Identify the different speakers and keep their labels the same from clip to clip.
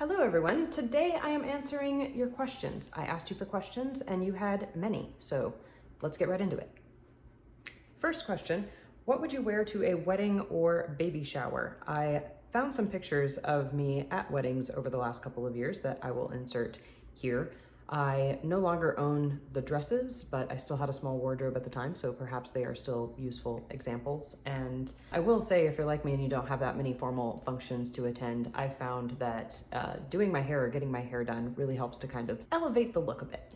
Speaker 1: Hello everyone, today I am answering your questions. I asked you for questions and you had many, so let's get right into it. First question, what would you wear to a wedding or baby shower? I found some pictures of me at weddings over the last couple of years that I will insert here. I no longer own the dresses, but I still had a small wardrobe at the time, so perhaps they are still useful examples. And I will say, if you're like me and you don't have that many formal functions to attend, I found that doing my hair or getting my hair done really helps to kind of elevate the look a bit.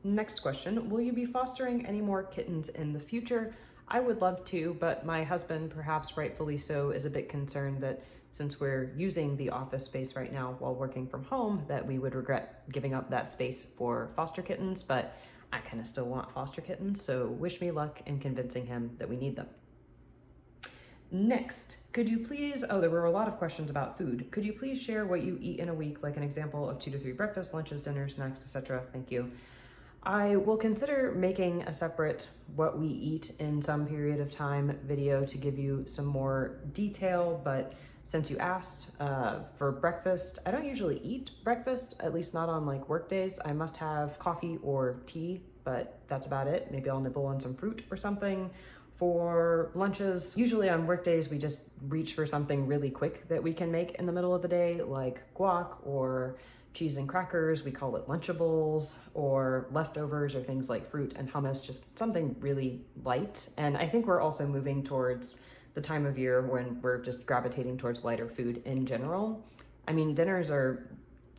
Speaker 1: Next question, will you be fostering any more kittens in the future? I would love to, but my husband, perhaps rightfully so, is a bit concerned that since we're using the office space right now while working from home, that we would regret giving up that space for foster kittens, but I kind of still want foster kittens, so wish me luck in convincing him that we need them. Next, could you please, there were a lot of questions about food. Could you please share what you eat in a week, like an example of 2 to 3 breakfasts, lunches, dinners, snacks, etc.? Thank you. I will consider making a separate what we eat in some period of time video to give you some more detail, but since you asked for breakfast, I don't usually eat breakfast, at least not on like work days. I must have coffee or tea, but that's about it. Maybe I'll nibble on some fruit or something. For lunches, usually on work days, we just reach for something really quick that we can make in the middle of the day, like guac or cheese and crackers. We call it Lunchables, or leftovers, or things like fruit and hummus, just something really light. And I think we're also moving towards the time of year when we're just gravitating towards lighter food in general. I mean, dinners are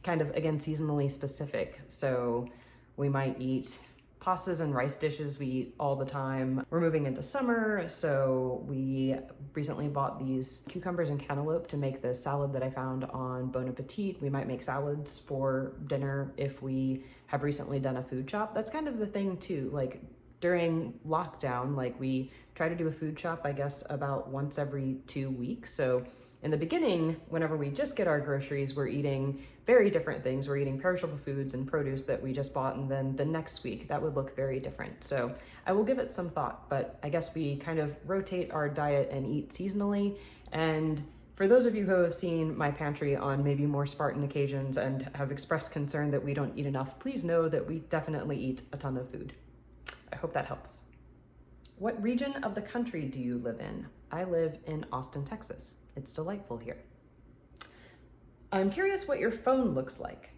Speaker 1: kind of, again, seasonally specific. So we might eat pastas and rice dishes we eat all the time. We're moving into summer, so we recently bought these cucumbers and cantaloupe to make the salad that I found on Bon Appetit. We might make salads for dinner if we have recently done a food shop. That's kind of the thing too, like during lockdown, like we try to do a food shop, I guess, about once every 2 weeks. So in the beginning, whenever we just get our groceries, we're eating very different things. We're eating perishable foods and produce that we just bought, and then the next week that would look very different. So I will give it some thought, but I guess we kind of rotate our diet and eat seasonally. And for those of you who have seen my pantry on maybe more Spartan occasions and have expressed concern that we don't eat enough, please know that we definitely eat a ton of food. I hope that helps. What region of the country do you live in? I live in Austin, Texas. It's delightful here. I'm curious what your phone looks like.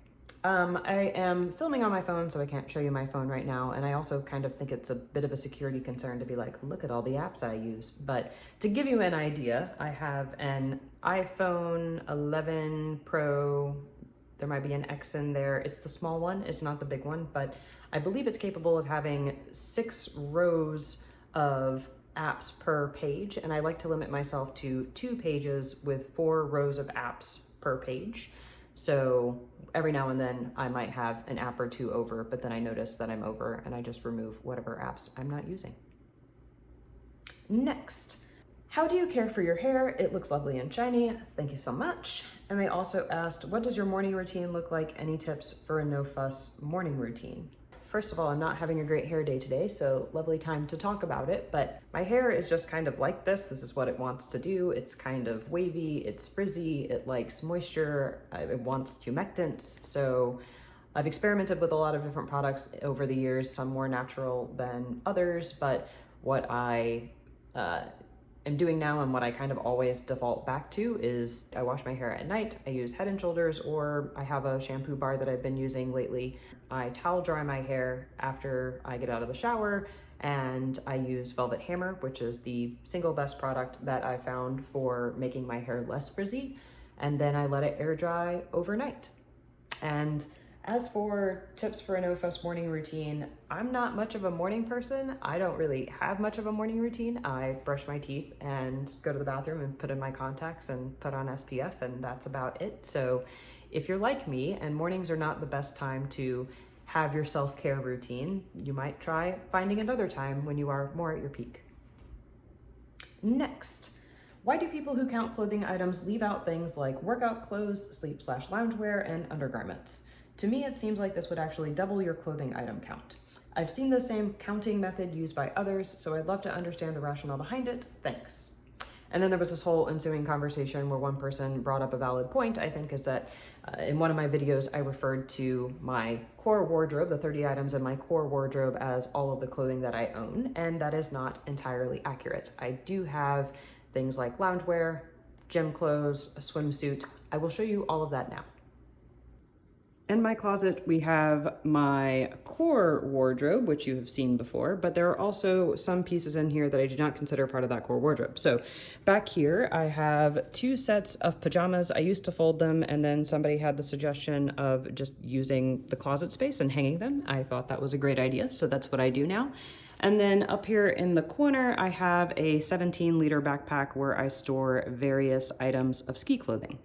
Speaker 1: I am filming on my phone, so I can't show you my phone right now. And I also kind of think it's a bit of a security concern to be like, look at all the apps I use. But to give you an idea, I have an iPhone 11 Pro. There might be an X in there. It's the small one, it's not the big one, but I believe it's capable of having 6 rows of apps per page, and I like to limit myself to 2 pages with 4 rows of apps per page. So every now and then I might have an app or 2 over, but then I notice that I'm over and I just remove whatever apps I'm not using. Next, how do you care for your hair? It looks lovely and shiny. Thank you so much. And they also asked, what does your morning routine look like? Any tips for a no-fuss morning routine? First of all, I'm not having a great hair day today, so lovely time to talk about it, but my hair is just kind of like this. This is what it wants to do. It's kind of wavy, it's frizzy, it likes moisture, it wants humectants. So I've experimented with a lot of different products over the years, some more natural than others, but what I am doing now and what I kind of always default back to is I wash my hair at night. I use Head & Shoulders, or I have a shampoo bar that I've been using lately. I towel dry my hair after I get out of the shower, and I use Velvet Hammer, which is the single best product that I found for making my hair less frizzy. And then I let it air dry overnight. And as for tips for a no-fuss morning routine, I'm not much of a morning person. I don't really have much of a morning routine. I brush my teeth and go to the bathroom and put in my contacts and put on SPF, and that's about it. So if you're like me and mornings are not the best time to have your self-care routine, you might try finding another time when you are more at your peak. Next, why do people who count clothing items leave out things like workout clothes, sleep/loungewear, and undergarments? To me, it seems like this would actually double your clothing item count. I've seen the same counting method used by others, so I'd love to understand the rationale behind it. Thanks. And then there was this whole ensuing conversation where one person brought up a valid point, I think, is that in one of my videos, I referred to my core wardrobe, the 30 items in my core wardrobe, as all of the clothing that I own, and that is not entirely accurate. I do have things like loungewear, gym clothes, a swimsuit. I will show you all of that now. In my closet, we have my core wardrobe, which you have seen before, but there are also some pieces in here that I do not consider part of that core wardrobe. So back here, I have 2 sets of pajamas. I used to fold them, and then somebody had the suggestion of just using the closet space and hanging them. I thought that was a great idea, so that's what I do now. And then up here in the corner, I have a 17-liter backpack where I store various items of ski clothing.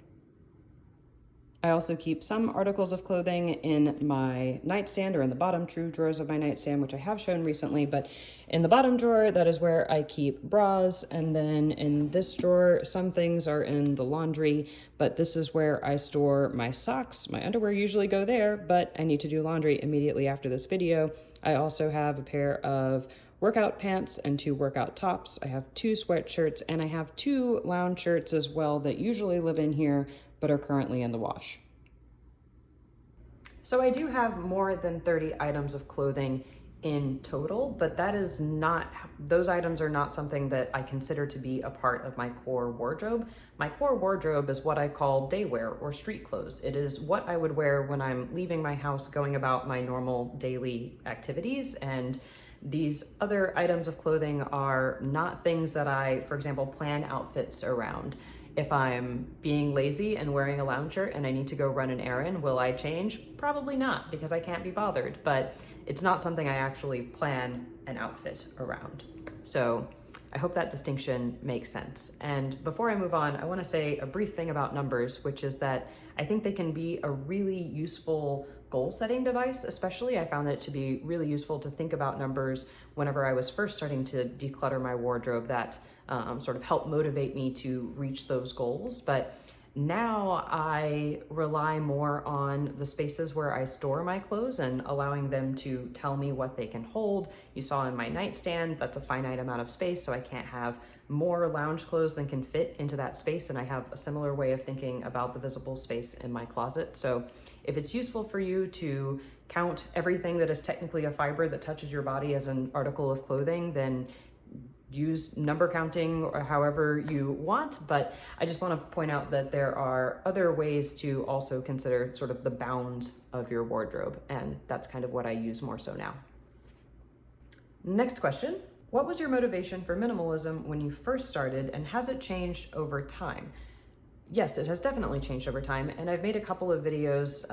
Speaker 1: I also keep some articles of clothing in my nightstand or in the bottom 2 drawers of my nightstand, which I have shown recently, but in the bottom drawer, that is where I keep bras. And then in this drawer, some things are in the laundry, but this is where I store my socks. My underwear usually go there, but I need to do laundry immediately after this video. I also have a pair of workout pants and 2 workout tops. I have 2 sweatshirts, and I have 2 lounge shirts as well that usually live in here, but are currently in the wash. So I do have more than 30 items of clothing in total, but those items are not something that I consider to be a part of my core wardrobe. My core wardrobe is what I call day wear or street clothes. It is what I would wear when I'm leaving my house, going about my normal daily activities, and these other items of clothing are not things that I, for example, plan outfits around. If I'm being lazy and wearing a lounge shirt and I need to go run an errand, will I change? Probably not, because I can't be bothered, but it's not something I actually plan an outfit around. So I hope that distinction makes sense. And before I move on, I want to say a brief thing about numbers, which is that I think they can be a really useful goal setting device. Especially, I found it to be really useful to think about numbers whenever I was first starting to declutter my wardrobe. That sort of helped motivate me to reach those goals. But now I rely more on the spaces where I store my clothes and allowing them to tell me what they can hold. You saw in my nightstand, that's a finite amount of space, so I can't have more lounge clothes than can fit into that space. And I have a similar way of thinking about the visible space in my closet. So if it's useful for you to count everything that is technically a fiber that touches your body as an article of clothing, then use number counting or however you want. But I just want to point out that there are other ways to also consider sort of the bounds of your wardrobe, and that's kind of what I use more so now. Next question. What was your motivation for minimalism when you first started, and has it changed over time? Yes, it has definitely changed over time, and I've made a couple of videos,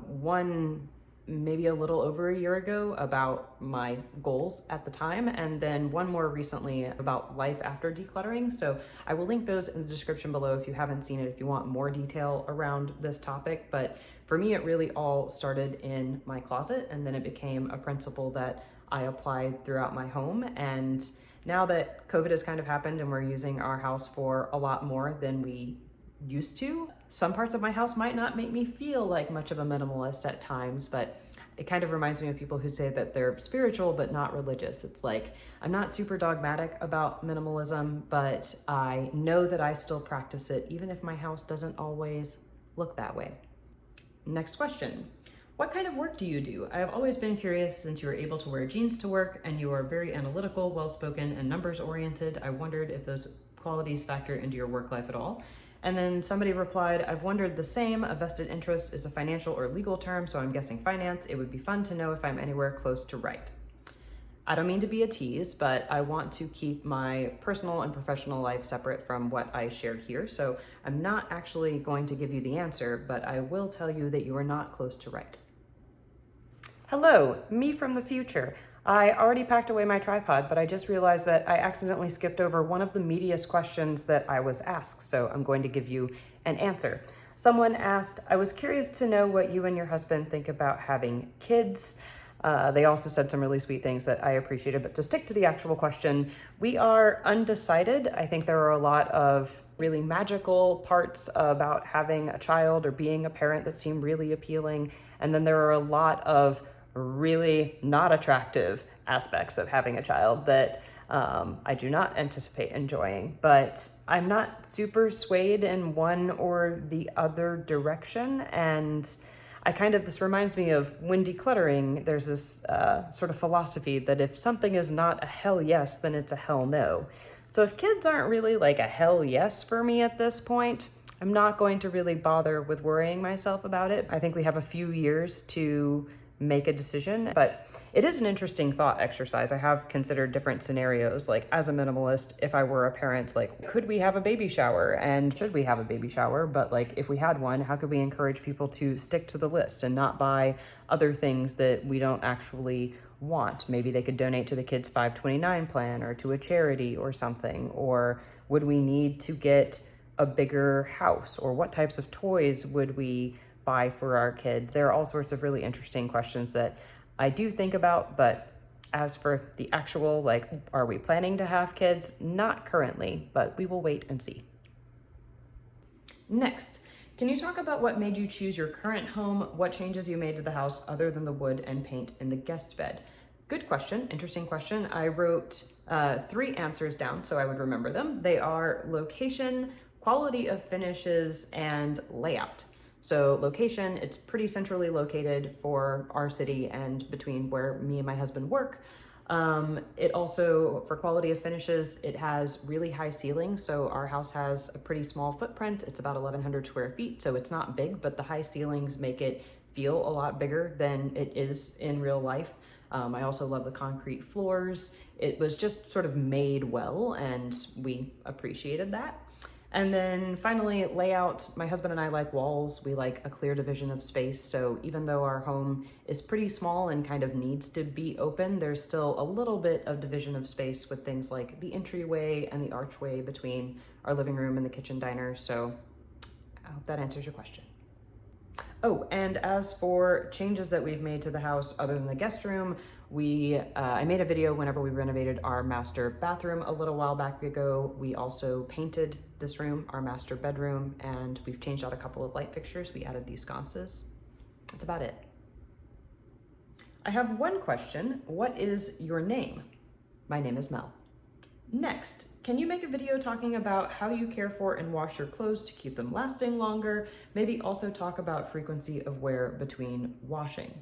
Speaker 1: one maybe a little over a year ago about my goals at the time, and then one more recently about life after decluttering. So I will link those in the description below if you haven't seen it, if you want more detail around this topic. But for me, it really all started in my closet, and then it became a principle that I applied throughout my home. And now that COVID has kind of happened and we're using our house for a lot more than we used to, some parts of my house might not make me feel like much of a minimalist at times, but it kind of reminds me of people who say that they're spiritual but not religious. It's like, I'm not super dogmatic about minimalism, but I know that I still practice it even if my house doesn't always look that way. Next question. What kind of work do you do? I have always been curious, since you are able to wear jeans to work and you are very analytical, well-spoken, and numbers-oriented. I wondered if those qualities factor into your work life at all. And then somebody replied, I've wondered the same. A vested interest is a financial or legal term, so I'm guessing finance. It would be fun to know if I'm anywhere close to right. I don't mean to be a tease, but I want to keep my personal and professional life separate from what I share here. So I'm not actually going to give you the answer, but I will tell you that you are not close to right. Hello, me from the future. I already packed away my tripod, but I just realized that I accidentally skipped over one of the meatiest questions that I was asked, so I'm going to give you an answer. Someone asked, I was curious to know what you and your husband think about having kids. They also said some really sweet things that I appreciated, but to stick to the actual question, we are undecided. I think there are a lot of really magical parts about having a child or being a parent that seem really appealing, and then there are a lot of really not attractive aspects of having a child that I do not anticipate enjoying, but I'm not super swayed in one or the other direction. And this reminds me of when decluttering, there's this sort of philosophy that if something is not a hell yes, then it's a hell no. So if kids aren't really like a hell yes for me at this point, I'm not going to really bother with worrying myself about it. I think we have a few years to make a decision, but it is an interesting thought exercise. I have considered different scenarios, like as a minimalist, if I were a parent, like could we have a baby shower and should we have a baby shower? But like if we had one, how could we encourage people to stick to the list and not buy other things that we don't actually want? Maybe they could donate to the kids 529 plan or to a charity or something. Or would we need to get a bigger house, or what types of toys would we buy for our kid? There are all sorts of really interesting questions that I do think about, but as for the actual, like, are we planning to have kids? Not currently, but we will wait and see. Next, can you talk about what made you choose your current home? What changes you made to the house other than the wood and paint in the guest bed? Good question, interesting question. I wrote 3 answers down so I would remember them. They are location, quality of finishes, and layout. So location, it's pretty centrally located for our city and between where me and my husband work. It also, for quality of finishes, it has really high ceilings. So our house has a pretty small footprint. It's about 1,100 square feet, so it's not big, but the high ceilings make it feel a lot bigger than it is in real life. I also love the concrete floors. It was just sort of made well, and we appreciated that. And then finally, layout. My husband and I like walls. We like a clear division of space. So even though our home is pretty small and kind of needs to be open, there's still a little bit of division of space with things like the entryway and the archway between our living room and the kitchen diner. So I hope that answers your question. Oh, and as for changes that we've made to the house other than the guest room, I made a video whenever we renovated our master bathroom a little while back ago. We also painted this room, our master bedroom, and we've changed out a couple of light fixtures. We added these sconces. That's about it. I have one question. What is your name? My name is Mel. Next, can you make a video talking about how you care for and wash your clothes to keep them lasting longer? Maybe also talk about frequency of wear between washing.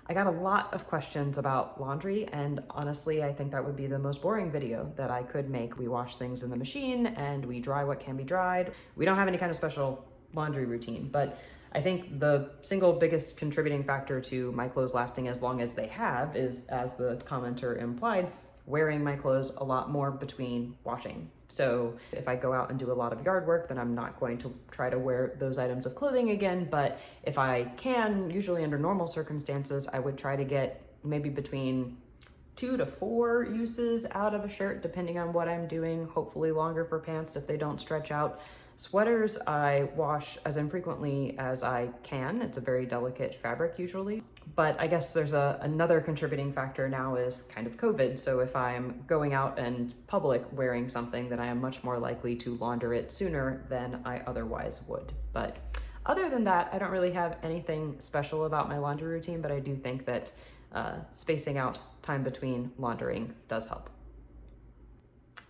Speaker 1: I got a lot of questions about laundry, and honestly, I think that would be the most boring video that I could make. We wash things in the machine and we dry what can be dried. We don't have any kind of special laundry routine, but I think the single biggest contributing factor to my clothes lasting as long as they have is, as the commenter implied, wearing my clothes a lot more between washing. So if I go out and do a lot of yard work, then I'm not going to try to wear those items of clothing again. But if I can, usually under normal circumstances, I would try to get maybe between 2 to 4 uses out of a shirt, depending on what I'm doing, hopefully longer for pants if they don't stretch out. Sweaters, I wash as infrequently as I can. It's a very delicate fabric usually. But I guess there's another contributing factor now is kind of COVID. So if I'm going out and public wearing something, then I am much more likely to launder it sooner than I otherwise would. But other than that, I don't really have anything special about my laundry routine, but I do think that spacing out time between laundering does help.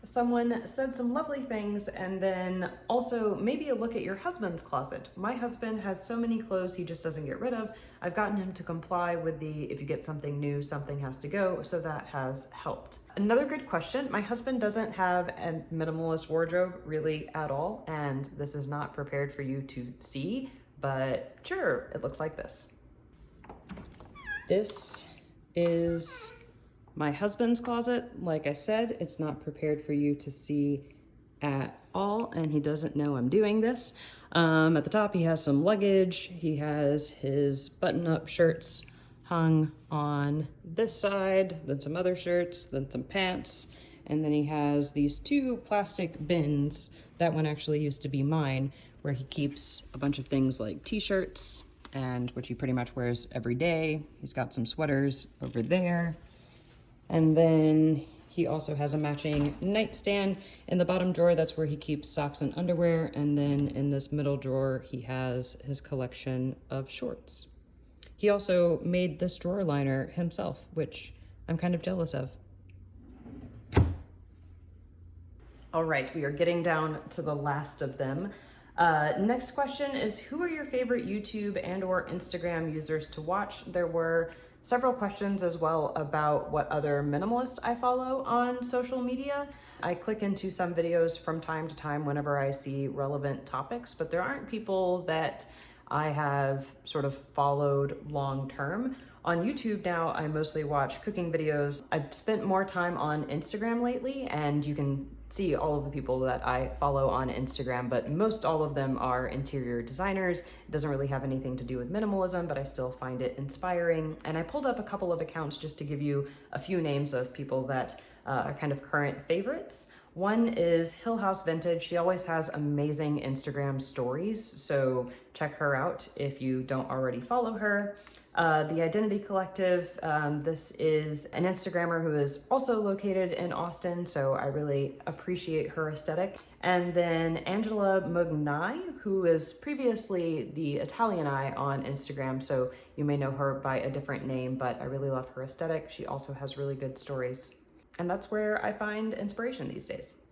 Speaker 1: Someone said some lovely things, and then also maybe a look at your husband's closet. My husband has so many clothes he just doesn't get rid of. I've gotten him to comply with the if you get something new, something has to go, so that has helped. Another good question. My husband doesn't have a minimalist wardrobe really at all, and this is not prepared for you to see, but sure, it looks like this. This is my husband's closet. Like I said, it's not prepared for you to see at all, and he doesn't know I'm doing this. At the top, he has some luggage. He has his button-up shirts hung on this side, then some other shirts, then some pants, and then he has these 2 plastic bins. That one actually used to be mine, where he keeps a bunch of things like t-shirts, and which he pretty much wears every day. He's got some sweaters over there. And then he also has a matching nightstand. In the bottom drawer, that's where he keeps socks and underwear. And then in this middle drawer, he has his collection of shorts. He also made this drawer liner himself, which I'm kind of jealous of. All right, we are getting down to the last of them. Next question is, who are your favorite YouTube and or Instagram users to watch? There were several questions as well about what other minimalists I follow on social media. I click into some videos from time to time whenever I see relevant topics, but there aren't people that I have sort of followed long term. On YouTube now, I mostly watch cooking videos. I've spent more time on Instagram lately, and you can see all of the people that I follow on Instagram, but most all of them are interior designers. It doesn't really have anything to do with minimalism, but I still find it inspiring. And I pulled up a couple of accounts just to give you a few names of people that are kind of current favorites. One is Hill House Vintage. She always has amazing Instagram stories, so check her out if you don't already follow her. The Identity Collective, this is an Instagrammer who is also located in Austin, so I really appreciate her aesthetic. And then Angela Mugnai, who is previously the Italian Eye on Instagram, so you may know her by a different name, but I really love her aesthetic. She also has really good stories. And that's where I find inspiration these days.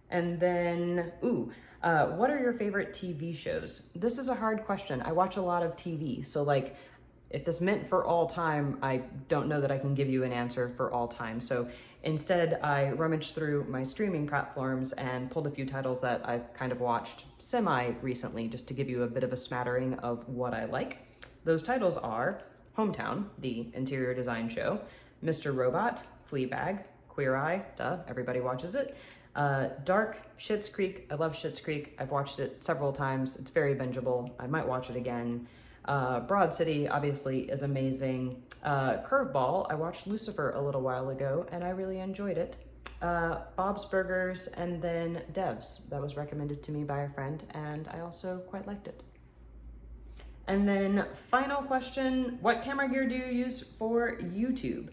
Speaker 1: And then, what are your favorite TV shows? This is a hard question. I watch a lot of TV, so like, if this meant for all time, I don't know that I can give you an answer for all time. So instead, I rummaged through my streaming platforms and pulled a few titles that I've kind of watched semi-recently, just to give you a bit of a smattering of what I like. Those titles are Hometown, the interior design show, Mr. Robot, Fleabag, Queer Eye, duh, everybody watches it. Dark, Schitt's Creek. I love Schitt's Creek. I've watched it several times. It's very bingeable. I might watch it again. Broad City obviously is amazing. Curveball, I watched Lucifer a little while ago and I really enjoyed it. Bob's Burgers, and then Devs. That was recommended to me by a friend and I also quite liked it. And then final question, what camera gear do you use for YouTube?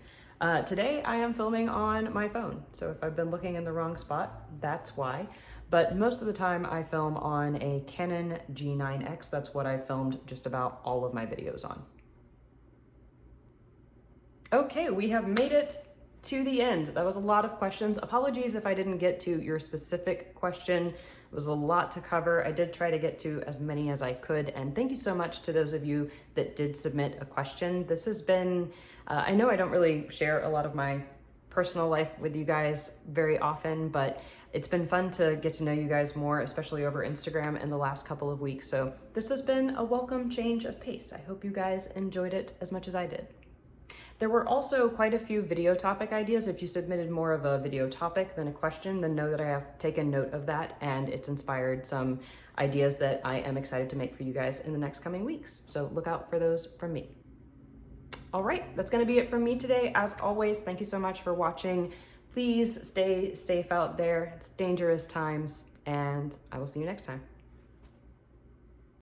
Speaker 1: Today I am filming on my phone, so if I've been looking in the wrong spot, that's why. But most of the time I film on a Canon G9X. That's what I filmed just about all of my videos on. Okay, we have made it to the end. That was a lot of questions. Apologies if I didn't get to your specific question. It was a lot to cover. I did try to get to as many as I could, and thank you so much to those of you that did submit a question. This has been, I know I don't really share a lot of my personal life with you guys very often, but it's been fun to get to know you guys more, especially over Instagram in the last couple of weeks. So this has been a welcome change of pace. I hope you guys enjoyed it as much as I did. There were also quite a few video topic ideas. If you submitted more of a video topic than a question, then know that I have taken note of that and it's inspired some ideas that I am excited to make for you guys in the next coming weeks. So look out for those from me. All right, that's gonna be it from me today. As always, thank you so much for watching. Please stay safe out there. It's dangerous times, and I will see you next time.